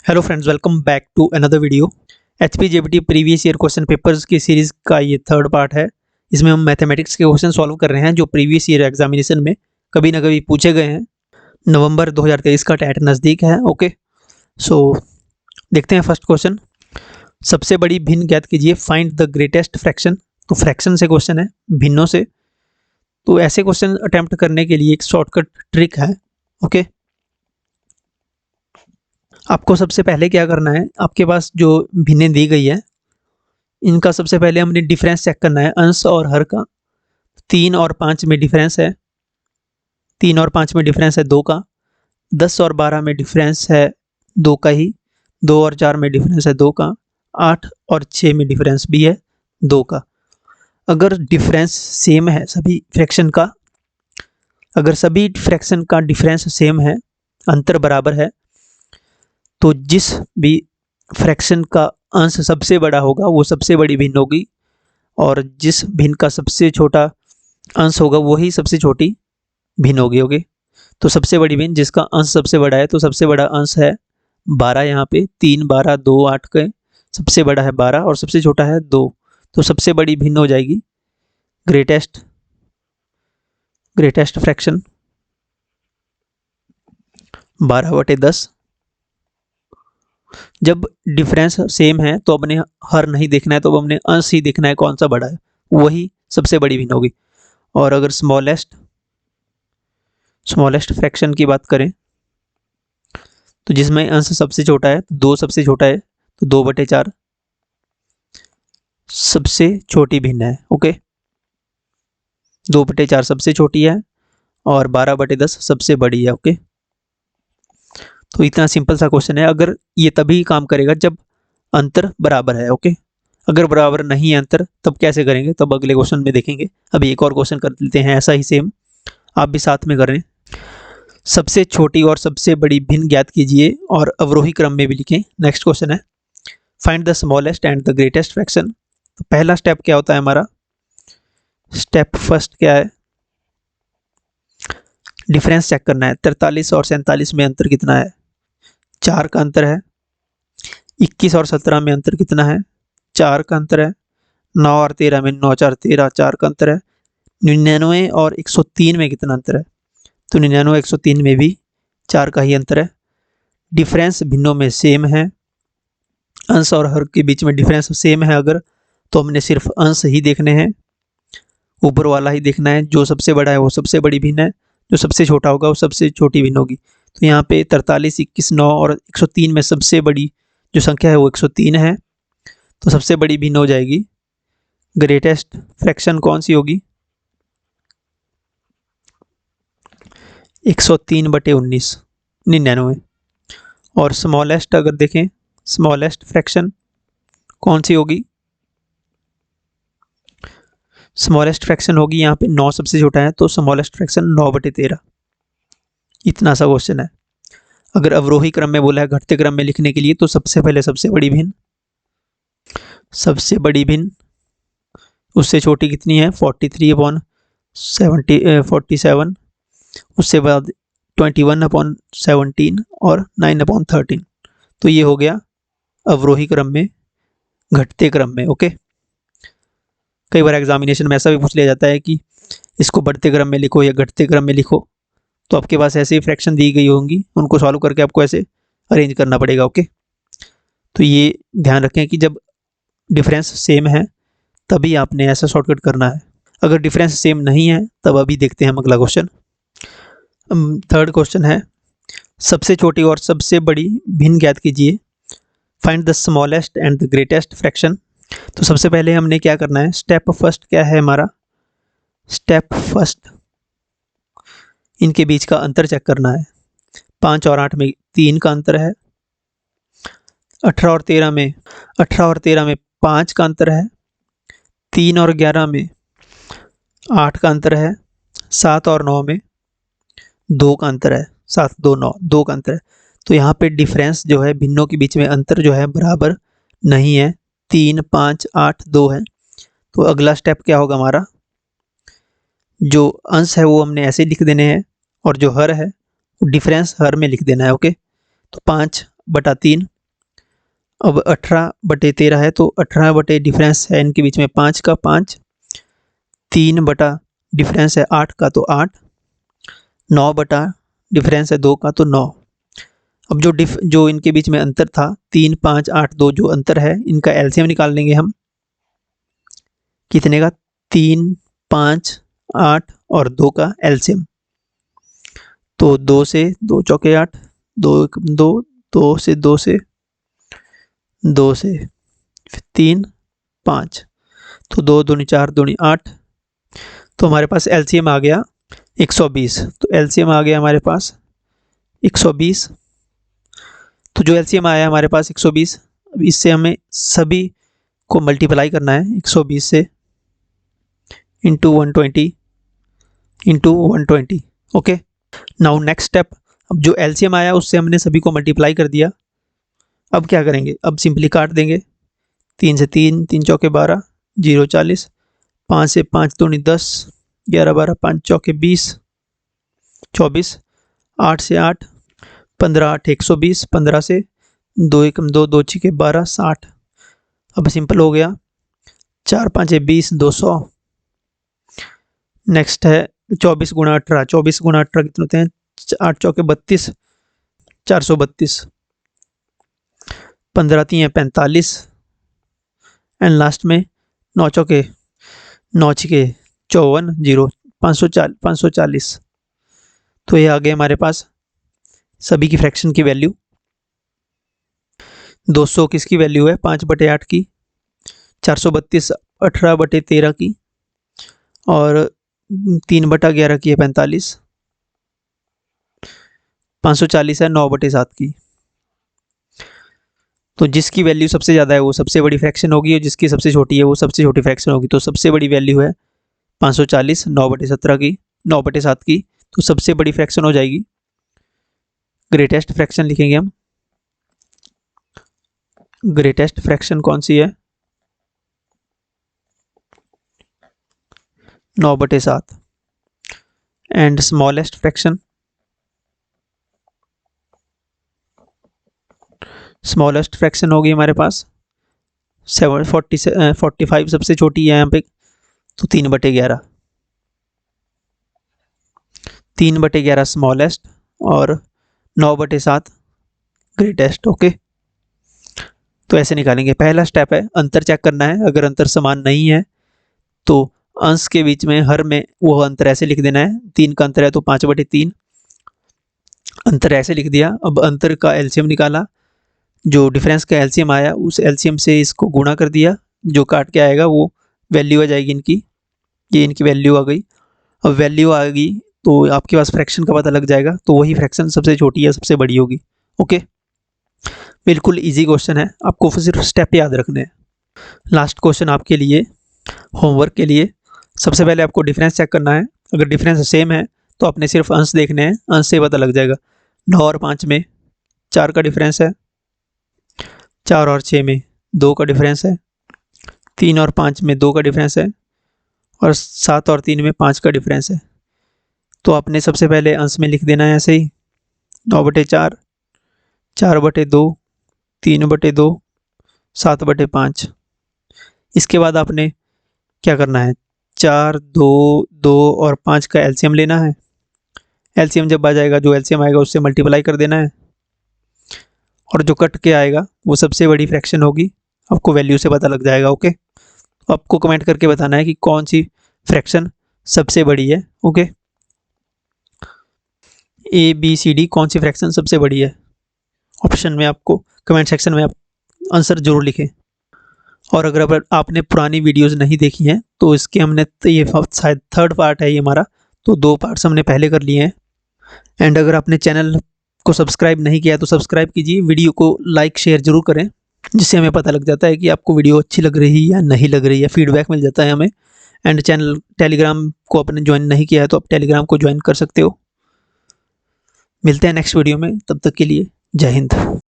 Hello friends, welcome back to another video. HPJBT previous year question papers की series का ये third part है। इसमें हम मैथमेटिक्स के क्वेश्चन सॉल्व कर रहे हैं जो प्रीवियस ईयर एग्जामिनेशन में कभी ना कभी पूछे गए हैं। नवंबर 2023 का टैट नज़दीक है। ओके, सो देखते हैं फर्स्ट क्वेश्चन। सबसे बड़ी भिन्न ज्ञात कीजिए, फाइंड द ग्रेटेस्ट फ्रैक्शन। तो फ्रैक्शन से क्वेश्चन है, भिन्नों से। तो ऐसे क्वेश्चन अटैम्प्ट करने के लिए एक शॉर्टकट ट्रिक है। ओके, आपको सबसे पहले क्या करना है, आपके पास जो भिन्नें दी गई है इनका सबसे पहले हमने डिफरेंस चेक करना है, अंश और हर का। 3 और 5 में डिफरेंस है, 3 और 5 में डिफरेंस है 2 का। 10 और 12 में डिफरेंस है 2 का ही। 2 और 4 में डिफरेंस है 2 का। 8 और 6 में डिफरेंस भी है 2 का। अगर डिफरेंस सेम है सभी फ्रैक्शन का, अगर सभी फ्रैक्शन का डिफरेंस सेम है, अंतर बराबर है, तो जिस भी फ्रैक्शन का अंश सबसे बड़ा होगा वो सबसे बड़ी भिन्न होगी, और जिस भिन्न का सबसे छोटा अंश होगा वही सबसे छोटी भिन्न होगी। ओके, तो सबसे बड़ी भिन्न जिसका अंश सबसे बड़ा है, तो सबसे बड़ा अंश है 12। यहाँ पे 3 12 2 8 के सबसे बड़ा है 12 और सबसे छोटा है 2। तो सबसे बड़ी भिन्न हो जाएगी ग्रेटेस्ट फ्रैक्शन 12/10। जब डिफरेंस सेम है तो अपने हर नहीं देखना है, तो हमने अंश ही देखना है, कौन सा बड़ा है वही सबसे बड़ी भिन्न होगी। और अगर स्मॉलेस्ट फ्रैक्शन की बात करें, तो जिसमें अंश सबसे छोटा है, 2 सबसे छोटा है, तो 2/4 सबसे छोटी भिन्न है। ओके, 2/4 सबसे छोटी है और 12/10 सबसे बड़ी है। ओके, तो इतना सिंपल सा क्वेश्चन है। अगर ये तभी काम करेगा जब अंतर बराबर है। ओके, अगर बराबर नहीं है अंतर, तब कैसे करेंगे, तब अगले क्वेश्चन में देखेंगे। अभी एक और क्वेश्चन कर लेते हैं ऐसा ही सेम, आप भी साथ में करें। सबसे छोटी और सबसे बड़ी भिन्न ज्ञात कीजिए और अवरोही क्रम में भी लिखें। नेक्स्ट क्वेश्चन है, find the smallest and the greatest fraction. तो पहला स्टेप क्या होता है हमारा, स्टेप फर्स्ट क्या है, डिफरेंस चेक करना है। 43 और 47 में अंतर कितना है, 4 का अंतर है। 21 और 17 में अंतर कितना है, 4 का अंतर है। 9 और 13 में 9 4 13, 4 का अंतर है। 99 और 103 में कितना अंतर है, तो 99 103 में भी 4 का ही अंतर है। डिफरेंस भिन्नों में सेम है, अंश और हर के बीच में डिफरेंस सेम है अगर, तो हमने सिर्फ अंश ही देखने हैं, ऊपर वाला ही देखना है। जो सबसे बड़ा है वो सबसे बड़ी भिन्न है, जो सबसे छोटा होगा वो सबसे छोटी भिन्न होगी। तो यहाँ पे 43 21 9 और 103 में सबसे बड़ी जो संख्या है वो 103 है, तो सबसे बड़ी भिन्न हो जाएगी। ग्रेटेस्ट फ्रैक्शन कौन सी होगी, 103/19 99। और स्मॉलेस्ट अगर देखें, स्मॉलेस्ट फ्रैक्शन कौन सी होगी, स्मॉलेस्ट फ्रैक्शन होगी यहाँ पे 9 सबसे छोटा है, तो स्मॉलेस्ट फ्रैक्शन 9/13। इतना सा क्वेश्चन है। अगर अवरोही क्रम में बोला है घटते क्रम में लिखने के लिए, तो सबसे पहले सबसे बड़ी भिन्न उससे छोटी कितनी है, 43/47। उससे बाद 21/17 और 9/13। तो ये हो गया अवरोही क्रम में घटते क्रम में। ओके, कई बार एग्जामिनेशन में ऐसा भी पूछ लिया जाता है कि इसको बढ़ते क्रम में लिखो या घटते क्रम में लिखो, तो आपके पास ऐसे ही फ्रैक्शन दी गई होंगी, उनको सॉल्व करके आपको ऐसे अरेंज करना पड़ेगा। ओके, तो ये ध्यान रखें कि जब डिफरेंस सेम है तभी आपने ऐसा शॉर्टकट करना है। अगर डिफरेंस सेम नहीं है तब अभी देखते हैं हम अगला क्वेश्चन। थर्ड क्वेश्चन है, सबसे छोटी और सबसे बड़ी भिन्न ज्ञात कीजिए, find the smallest and the greatest fraction. तो सबसे पहले हमने क्या करना है, स्टेप फर्स्ट क्या है हमारा, स्टेप फर्स्ट इनके बीच का अंतर चेक करना है। 5 और 8 में 3 का अंतर है। 18 और 13 में 5 का अंतर है। 3 और 11 में 8 का अंतर है। 7 और 9 में 2 का अंतर है। 7 2 9 2 का अंतर है। तो यहाँ पे डिफरेंस जो है, भिन्नों के बीच में अंतर जो है बराबर नहीं है, 3 5 8 2 है। तो अगला स्टेप क्या होगा हमारा, जो अंश है वो हमने ऐसे लिख देने हैं और जो हर है वो डिफरेंस हर में लिख देना है। ओके, तो 5/3 अब 18/13 है तो 18 बटे डिफरेंस है इनके बीच में 5 का 5, 3 बटा डिफरेंस है 8 का तो 8, 9 बटा डिफरेंस है 2 का तो 9। अब जो इनके बीच में अंतर था 3, 5, 8, 2 जो अंतर है इनका एलसीएम निकाल लेंगे हम। कितने का? 3, 5, 8 और 2 का एलसीएम। तो 2 से 2 चौके 8, 2 2, 2 से 2 से 2 से 3, 5, तो 2 दूनी 4 दूनी 8। तो हमारे पास एलसीएम आ गया 120। तो एलसीएम आ गया हमारे पास 120। तो जो एलसीएम आया हमारे पास 120, अब इससे हमें सभी को मल्टीप्लाई करना है 120 से into 120 into 120। Okay, now next step, अब जो एलसीएम आया उससे हमने सभी को मल्टीप्लाई कर दिया। अब क्या करेंगे? अब सिंपली काट देंगे। 3 से 3, 3 चौके 12, 0 40, 5 से 5 दूनी 10, 11 12, 5 चौके 20, 24, 8 से 8, 15 8 120, 15 से 2 एकम 2, 2 छिके 12, 60। अब सिंपल हो गया। 4 5 20, 200। नेक्स्ट है 24 गुणा 18, 24 गुणा 18 कितने होते हैं? 8 चौके 32, 432, 15 3 45 एंड लास्ट में 9 चौके 9 छिके 54, 0 540। तो ये आ गए हमारे पास सभी की फ्रैक्शन की वैल्यू। 200 किसकी वैल्यू है? 5/8 की, 432 18/13 की, और 3/11 की है 45, 540 है 9/7 की। तो जिसकी वैल्यू सबसे ज़्यादा है वो सबसे बड़ी फ्रैक्शन होगी और जिसकी सबसे छोटी है वो सबसे छोटी फ्रैक्शन होगी। तो सबसे बड़ी वैल्यू है 540 9/17 की, 9/7 की, तो सबसे बड़ी फ्रैक्शन हो जाएगी। ग्रेटेस्ट फ्रैक्शन लिखेंगे हम। ग्रेटेस्ट फ्रैक्शन कौन सी है? 9/7। And smallest fraction, smallest fraction होगी हमारे पास 45 सबसे छोटी है यहाँ पे, तो 3/11, 3/11 स्मॉलेस्ट और 9/7 ग्रेटेस्ट। ओके, तो ऐसे निकालेंगे। पहला स्टेप है अंतर चेक करना है। अगर अंतर समान नहीं है तो अंश के बीच में हर में वो अंतर ऐसे लिख देना है। 3 का अंतर है तो 5/3 अंतर ऐसे लिख दिया। अब अंतर का एलसीएम निकाला, जो डिफरेंस का एलसीएम आया उस एलसीएम से इसको गुणा कर दिया, जो काट के आएगा वो वैल्यू आ जाएगी इनकी। ये इनकी वैल्यू आ गई। अब वैल्यू आ गई तो आपके पास फ्रैक्शन का पता लग जाएगा, तो वही फ्रैक्शन सबसे छोटी या सबसे बड़ी होगी। ओके, बिल्कुल इजी क्वेश्चन है, आपको सिर्फ स्टेप याद रखने हैं। लास्ट क्वेश्चन आपके लिए होमवर्क के लिए। सबसे पहले आपको डिफरेंस चेक करना है। अगर डिफरेंस सेम है तो आपने सिर्फ अंश देखने हैं, अंश से पता लग जाएगा। 9 और 5 में 4 का डिफरेंस है, 4 और 6 में 2 का डिफरेंस है, 3 और 5 में 2 का डिफरेंस है, और 7 और 3 में 5 का डिफरेंस है। तो आपने सबसे पहले अंश में लिख देना है ऐसे ही 9/4, 4/2, 3/2, 7/5। इसके बाद आपने क्या करना है? 4 2 2 और 5 का एलसीएम लेना है। एलसीएम जब आ जाएगा, जो एलसीएम आएगा उससे मल्टीप्लाई कर देना है, और जो कट के आएगा वो सबसे बड़ी फ्रैक्शन होगी। आपको वैल्यू से पता लग जाएगा। ओके, आपको कमेंट करके बताना है कि कौन सी फ्रैक्शन सबसे बड़ी है। ओके, ABCD कौन सी फ्रैक्शन सबसे बड़ी है? ऑप्शन में आपको कमेंट सेक्शन में आप आंसर जरूर लिखें। और अगर आपने पुरानी वीडियोस नहीं देखी हैं तो इसके हमने ये शायद 3rd पार्ट है ये हमारा, तो 2 पार्ट्स हमने पहले कर लिए हैं। एंड अगर आपने चैनल को सब्सक्राइब नहीं किया तो सब्सक्राइब कीजिए, वीडियो को लाइक शेयर जरूर करें, जिससे हमें पता लग जाता है कि आपको वीडियो अच्छी लग रही है या नहीं लग रही है, फीडबैक मिल जाता है हमें। एंड चैनल टेलीग्राम को आपने ज्वाइन नहीं किया है तो आप टेलीग्राम को ज्वाइन कर सकते हो। मिलते हैं नेक्स्ट वीडियो में, तब तक के लिए जय हिंद।